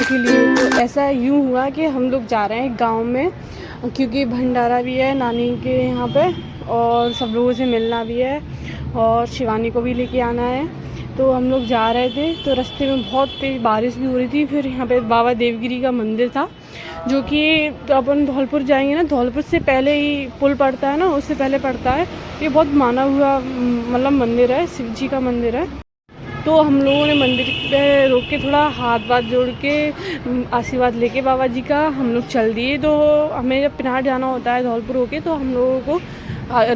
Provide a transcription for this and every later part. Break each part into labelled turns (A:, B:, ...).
A: के लिए। तो ऐसा यूँ हुआ कि हम लोग जा रहे हैं गांव में, क्योंकि भंडारा भी है नानी के यहाँ पे और सब लोगों से मिलना भी है और शिवानी को भी लेके आना है। तो हम लोग जा रहे थे, तो रास्ते में बहुत तेज़ बारिश भी हो रही थी। फिर यहाँ पे बाबा देवगिरी का मंदिर था, जो कि अपन धौलपुर जाएंगे ना, धौलपुर से पहले ही पुल पड़ता है ना, उससे पहले पड़ता है। ये बहुत माना हुआ मतलब मंदिर है, शिव जी का मंदिर है। तो हम लोगों ने मंदिर पे रोक के थोड़ा हाथ वाथ जोड़ के आशीर्वाद लेके बाबा जी का हम लोग चल दिए। तो हमें जब पिनाट जाना होता है धौलपुर होके, तो हम लोगों को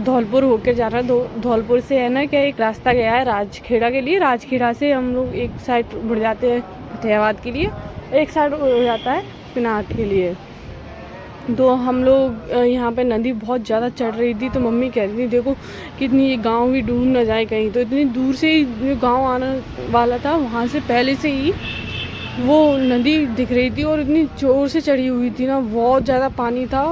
A: धौलपुर होकर जाना। धौलपुर से है ना क्या एक रास्ता गया है राजखेड़ा के लिए, राजखेड़ा से हम लोग एक साइड मुड़ जाते हैं फतेहाबाद के लिए, एक साइड हो जाता है पिनाट के लिए। तो हम लोग यहाँ पे नदी बहुत ज़्यादा चढ़ रही थी, तो मम्मी कह रही थी देखो कितनी ये गांव भी डूब ना जाए कहीं। तो इतनी दूर से ही जो गांव आने वाला था, वहाँ से पहले से ही वो नदी दिख रही थी और इतनी जोर से चढ़ी हुई थी ना, बहुत ज़्यादा पानी था।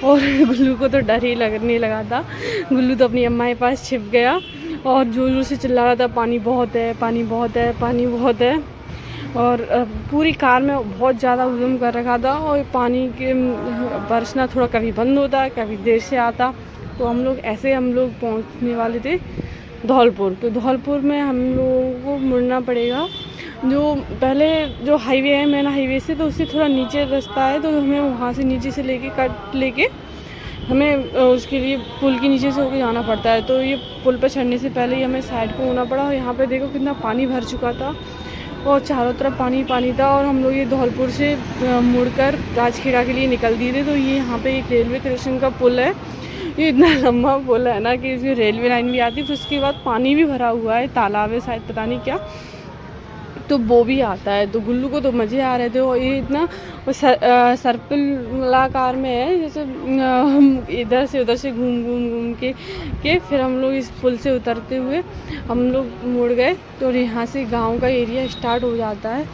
A: और गुल्लू को तो डर ही लगने लगा था। गुल्लू तो अपनी अम्मा के पास छिप गया और जोर जोर से चिल्ला रहा था पानी बहुत है, पानी बहुत है, पानी बहुत है। और पूरी कार में बहुत ज़्यादा हुजूम कर रखा था और पानी के बरसना थोड़ा कभी बंद होता, कभी देर से आता। तो हम लोग पहुंचने वाले थे धौलपुर। तो धौलपुर में हम लोगों को मुड़ना पड़ेगा। जो पहले जो हाईवे है मेन हाईवे से, तो उससे थोड़ा नीचे रास्ता है, तो हमें वहाँ से नीचे से कट लेके हमें उसके लिए पुल के नीचे से होकर जाना पड़ता है। तो ये पुल पर चढ़ने से पहले ही हमें साइड को होना पड़ा। और यहाँ पे देखो कितना पानी भर चुका था और चारों तरफ पानी पानी था। और हम लोग ये धौलपुर से मुड़कर राजखेड़ा के लिए निकल दिए थे। तो ये यहाँ पे एक रेलवे स्टेशन का पुल है। ये इतना लंबा पुल है ना कि इसमें रेलवे लाइन भी आती है। फिर उसके बाद पानी भी भरा हुआ है, तालाब है शायद, पता नहीं क्या, तो वो भी आता है। तो गुल्लू को तो मज़े आ रहे थे। और ये इतना सर्पिलाकार में है, जैसे हम इधर से उधर से घूम घूम घूम के फिर हम लोग इस पुल से उतरते हुए हम लोग मुड़ गए। तो यहाँ से गांव का एरिया स्टार्ट हो जाता है।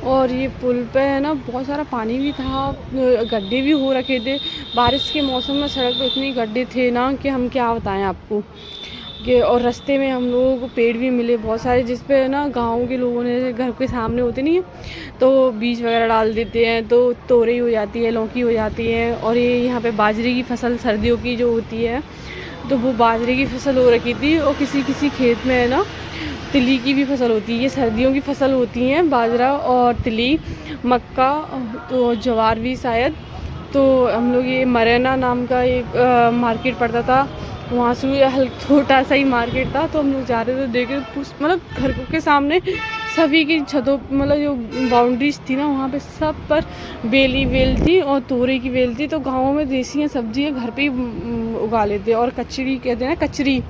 A: और ये पुल पे है ना बहुत सारा पानी भी था, गड्ढे भी हो रखे थे। बारिश के मौसम में सड़क पे इतने गड्ढे थे ना कि हम क्या बताएं आपको। और रास्ते में हम लोगों को पेड़ भी मिले बहुत सारे, जिस पे ना गाँव के लोगों ने घर के सामने होते नहीं है तो बीज वगैरह डाल देते हैं, तो तोरई हो जाती है, लौकी हो जाती है। और ये यहाँ पे बाजरे की फसल सर्दियों की जो होती है, तो वो बाजरे की फसल हो रखी थी। और किसी किसी खेत में है ना तिली की भी फसल होती है। ये सर्दियों की फसल होती हैं, बाजरा और तिली, मक्का, तो ज्वार भी शायद। तो हम लोग ये मरैना नाम का एक मार्केट पड़ता था, वहाँ से छोटा सा ही मार्केट था। तो हम लोग जा रहे थे, देखे मतलब घर के सामने सभी की छतों, मतलब जो बाउंड्रीज थी ना वहाँ पे सब पर बेली बेल थी और तोरई की बेल थी। तो गाँवों में देसी सब्जियाँ घर पे ही उगा लेते। और कचरी कहते हैं ना, कचरी,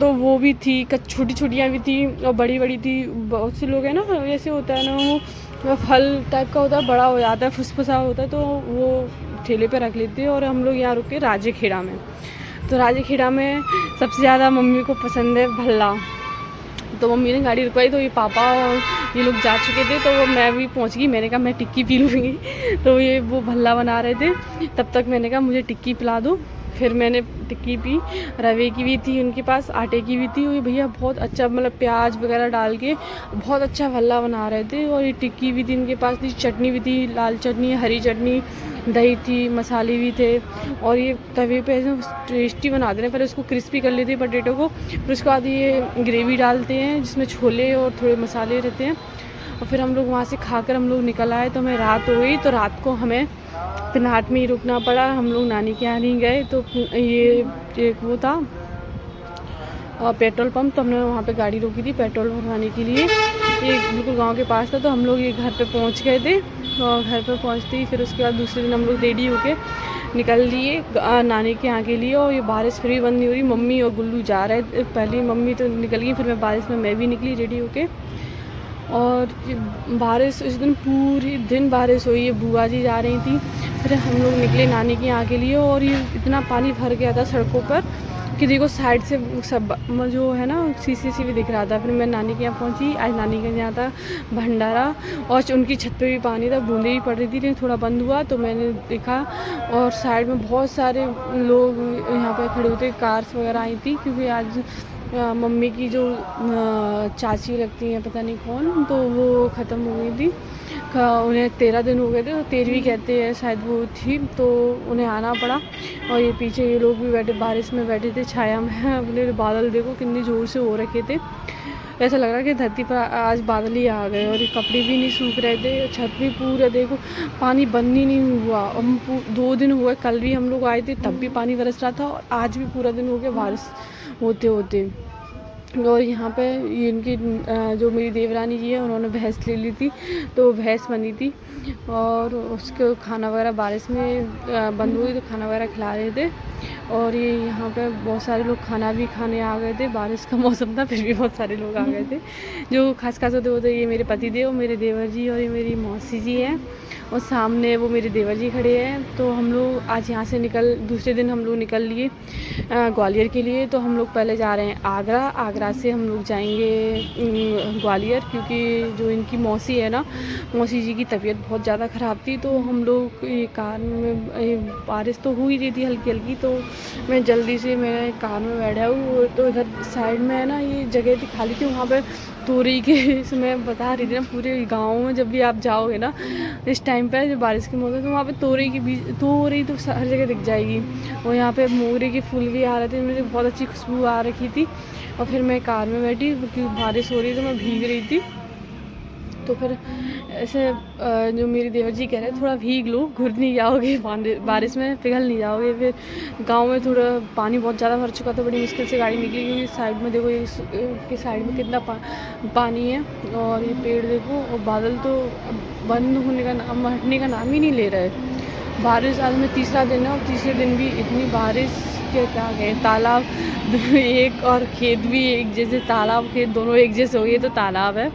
A: तो वो भी थी। छोटी छोटियाँ भी थी और बड़ी बड़ी थी। बहुत से लोग हैं ना, ऐसे होता है ना वो फल टाइप का होता है, बड़ा हो जाता है, फुसफुसा होता है, तो वो ठेले पे रख लेते हैं। और हम लोग यहाँ रुके राजखेड़ा में। तो राजखेड़ा में सबसे ज़्यादा मम्मी को पसंद है भल्ला। तो मम्मी ने गाड़ी रुकवाई, तो ये पापा और ये लोग जा चुके थे, तो मैं भी पहुंच गई। मैंने कहा मैं टिक्की पी लूँगी। तो ये वो भल्ला बना रहे थे, तब तक मैंने कहा मुझे टिक्की पिला दो। फिर मैंने टिक्की पी। रवे की भी थी उनके पास, आटे की भी थी। और ये भैया बहुत अच्छा, मतलब प्याज वगैरह डाल के बहुत अच्छा भल्ला बना रहे थे। और ये टिक्की भी थी इनके पास, थी चटनी भी थी, लाल चटनी, हरी चटनी, दही थी, मसाले भी थे। और ये तवे पे ऐसे टेस्टी बनाते हैं। पहले उसको क्रिस्पी कर लेते हैं पोटैटो को, फिर उसके बाद ये ग्रेवी डालते हैं जिसमें छोले और थोड़े मसाले रहते हैं। और फिर हम लोग वहाँ से खाकर हम लोग निकल आए। तो हमें रात हो गई, तो रात को हमें पिनाट में ही रुकना पड़ा। हम लोग नानी के यहाँ नहीं गए। तो ये एक वो था पेट्रोल पंप, तो हमने वहाँ पे गाड़ी रोकी थी पेट्रोल भरवाने के लिए। ये बिल्कुल गांव के पास था। तो हम लोग ये घर पे पहुँच गए थे। और घर पे पहुँचते ही फिर उसके बाद दूसरे दिन हम लोग रेडी होके निकल लिए नानी के यहाँ के लिए। और ये बारिश फिर भी बंद नहीं हो रही। मम्मी और गुल्लू जा रहे थे, पहले मम्मी तो निकल गई, फिर मैं बारिश में मैं भी निकली रेडी होके। और बारिश इस दिन पूरी दिन बारिश हुई है। बुआ जी जा रही थी, फिर हम लोग निकले नानी के यहाँ के लिए। और ये इतना पानी भर गया था सड़कों पर कि देखो साइड से सब जो है ना सी भी दिख रहा था। फिर मैं नानी के यहाँ पहुँची। आज नानी के यहाँ था भंडारा और उनकी छत पे भी पानी था, बूंदें भी पड़ रही थी, लेकिन थोड़ा बंद हुआ तो मैंने देखा। और साइड में बहुत सारे लोग यहाँ पे खड़े होते, कार्स वगैरह आई थी, क्योंकि आज मम्मी की जो चाची लगती हैं पता नहीं कौन, तो वो ख़त्म हो गई थी। उन्हें 13 दिन हो गए थे, तो 13वीं कहते हैं शायद वो थी, तो उन्हें आना पड़ा। और ये पीछे ये लोग भी बैठे, बारिश में बैठे थे छाया में। अपने बादल देखो कितनी ज़ोर से हो रखे थे, ऐसा लग रहा कि धरती पर आज बादल ही आ गए। और ये कपड़े भी नहीं सूख रहे थे, छत भी पूरा देखो पानी बंद ही नहीं हुआ। हम 2 दिन हुए, कल भी हम लोग आए थे तब भी पानी बरस रहा था, और आज भी पूरा दिन हो गया बारिश होते होते। और यहाँ पे ये इनकी जो मेरी देवरानी जी है, उन्होंने भैंस ले ली थी, तो भैंस बनी थी, और उसको खाना वगैरह बारिश में बंद हुई तो खाना वगैरह खिला रहे थे। और ये यहाँ पे बहुत सारे लोग खाना भी खाने आ गए थे, बारिश का मौसम था फिर भी बहुत सारे लोग आ गए थे। जो खास होते होते ये मेरे पति देव, मेरे देवर जी और ये मेरी मौसी जी हैं, और सामने वो मेरे देवर जी खड़े हैं। तो हम लोग आज यहाँ से दूसरे दिन हम लोग निकल लिए ग्वालियर के लिए। तो हम लोग पहले जा रहे हैं आगरा, आगरा से हम लोग जाएंगे ग्वालियर, क्योंकि जो इनकी मौसी है ना, मौसी जी की तबीयत बहुत ज़्यादा ख़राब थी। तो हम लोग ये कार में, बारिश तो हो ही रही थी हल्की हल्की, तो मैं जल्दी से मैं कार में बैठा हूँ। तो इधर साइड में है ना, ये जगह थी खाली थी, वहाँ पर तोरई के मैं बता रही थी ना, पूरे गाँव में जब भी आप जाओगे ना इस टाइम पे, जब बारिश के मौसम, तो वहाँ पे तोरई के बीज, तोरई तो हर जगह दिख जाएगी। और यहाँ पे मोगरे के फूल भी आ रहे थे, मुझे बहुत अच्छी खुशबू आ रखी थी। और फिर मैं कार में बैठी क्योंकि बारिश हो रही तो मैं भीग रही थी। तो फिर ऐसे जो मेरे देवर जी कह रहे हैं थोड़ा भीग लो, घुल नहीं जाओगे बारिश में, पिघल नहीं जाओगे। फिर गांव में थोड़ा पानी बहुत ज़्यादा भर चुका था, बड़ी मुश्किल से गाड़ी निकली, क्योंकि साइड में देखो इसके साइड में कितना पानी है। और ये पेड़ देखो, और बादल तो बंद होने का नाम, हटने का नाम ही नहीं ले रहे। बारिश आज में तीसरा दिन है, और तीसरे दिन भी इतनी बारिश के क्या गए, तालाब एक और खेत भी एक जैसे, तालाब खेत दोनों एक जैसे हो गए, तो तालाब है।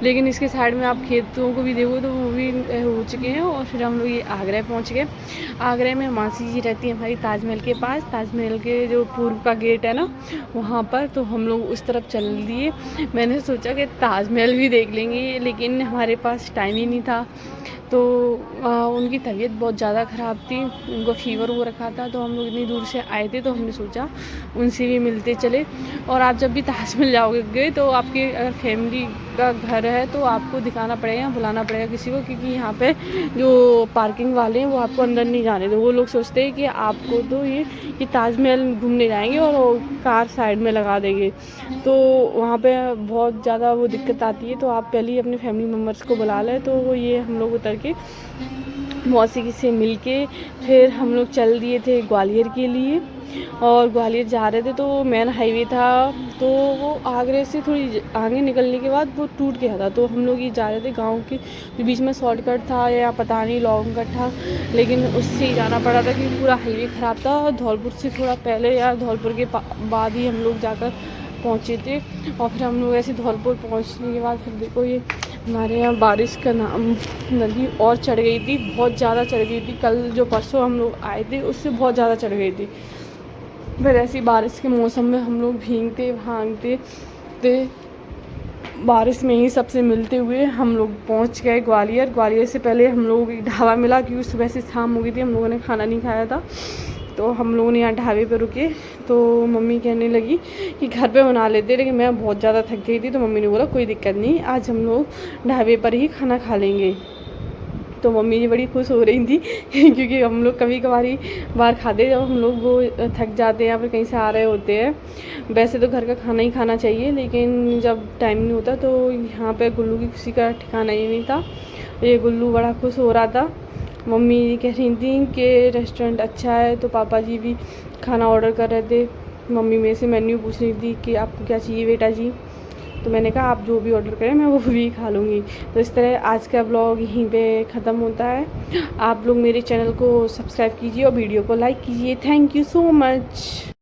A: लेकिन इसके साइड में आप खेतों को भी देखो तो वो भी हो चुके हैं। और फिर हम लोग ये आगरा पहुंच गए। आगरा में मासी जी रहती है हमारी ताजमहल के पास, ताजमहल के जो पूर्व का गेट है ना वहाँ पर। तो हम लोग उस तरफ चल दिए। मैंने सोचा कि ताजमहल भी देख लेंगे, लेकिन हमारे पास टाइम ही नहीं था। तो उनकी तबीयत बहुत ज़्यादा ख़राब थी, उनको फ़ीवर हो रखा था। तो हम लोग इतनी दूर से आए थे, तो हमने सोचा उनसे भी मिलते चले। और आप जब भी ताजमहल जाओगे तो आपके अगर फैमिली का घर है तो आपको दिखाना पड़ेगा, बुलाना पड़ेगा किसी को, क्योंकि यहाँ पे जो पार्किंग वाले हैं वो आपको अंदर नहीं जाने दो। वो लोग सोचते हैं कि आपको तो ये ताजमहल घूमने जाएंगे और कार साइड में लगा देंगे, तो वहाँ पे बहुत ज़्यादा वो दिक्कत आती है। तो आप पहले ही अपने फैमिली मेम्बर्स को बुला लें। तो ये हम लोग उतर के मौसी से मिल के फिर हम लोग चल दिए थे ग्वालियर के लिए। और ग्वालियर जा रहे थे तो मेन हाईवे था, तो वो आगरे से थोड़ी आगे निकलने के बाद वो टूट गया था। तो हम लोग ये जा रहे थे गांव के बीच में, शॉर्टकट था या पता नहीं लॉन्ग कट था, लेकिन उससे ही जाना पड़ा था क्योंकि पूरा हाईवे ख़राब था। धौलपुर से थोड़ा पहले या धौलपुर के बाद ही हम लोग जाकर पहुँचे थे। और फिर हम लोग ऐसे धौलपुर पहुँचने के बाद फिर देखो ये हमारे यहाँ बारिश का नाम, नदी और चढ़ गई थी, बहुत ज़्यादा चढ़ गई थी। कल जो परसों हम लोग आए थे उससे बहुत ज़्यादा चढ़ गई थी। फिर ऐसी बारिश के मौसम में हम लोग भीगते भागते थे, बारिश में ही सबसे मिलते हुए हम लोग पहुंच गए ग्वालियर। ग्वालियर से पहले हम लोगों को ढाबा मिला, क्योंकि सुबह से शाम हो गई थी, हम लोगों ने खाना नहीं खाया था। तो हम लोगों ने यहाँ ढाबे पे रुके। तो मम्मी कहने लगी कि घर पे बना लेते, लेकिन मैं बहुत ज़्यादा थक गई थी। तो मम्मी ने बोला कोई दिक्कत नहीं, आज हम लोग ढाबे पर ही खाना खा लेंगे। तो मम्मी जी बड़ी खुश हो रही थी क्योंकि हम लोग कभी कभारी बाहर खाते जब हम लोग वो थक जाते हैं या फिर कहीं से आ रहे होते हैं। वैसे तो घर का खाना ही खाना चाहिए, लेकिन जब टाइम नहीं होता तो यहाँ पे गुल्लू की खुशी का ठिकाना ही नहीं था। ये गुल्लू बड़ा खुश हो रहा था। मम्मी कह रही थी कि रेस्टोरेंट अच्छा है, तो पापा जी भी खाना ऑर्डर कर रहे थे। मम्मी मेरे से मेन्यू पूछ रही थी कि आपको क्या चाहिए बेटा जी। तो मैंने कहा आप जो भी ऑर्डर करें मैं वो भी खा लूँगी। तो इस तरह आज का ब्लॉग यहीं पे ख़त्म होता है। आप लोग मेरे चैनल को सब्सक्राइब कीजिए और वीडियो को लाइक कीजिए। Thank you so much.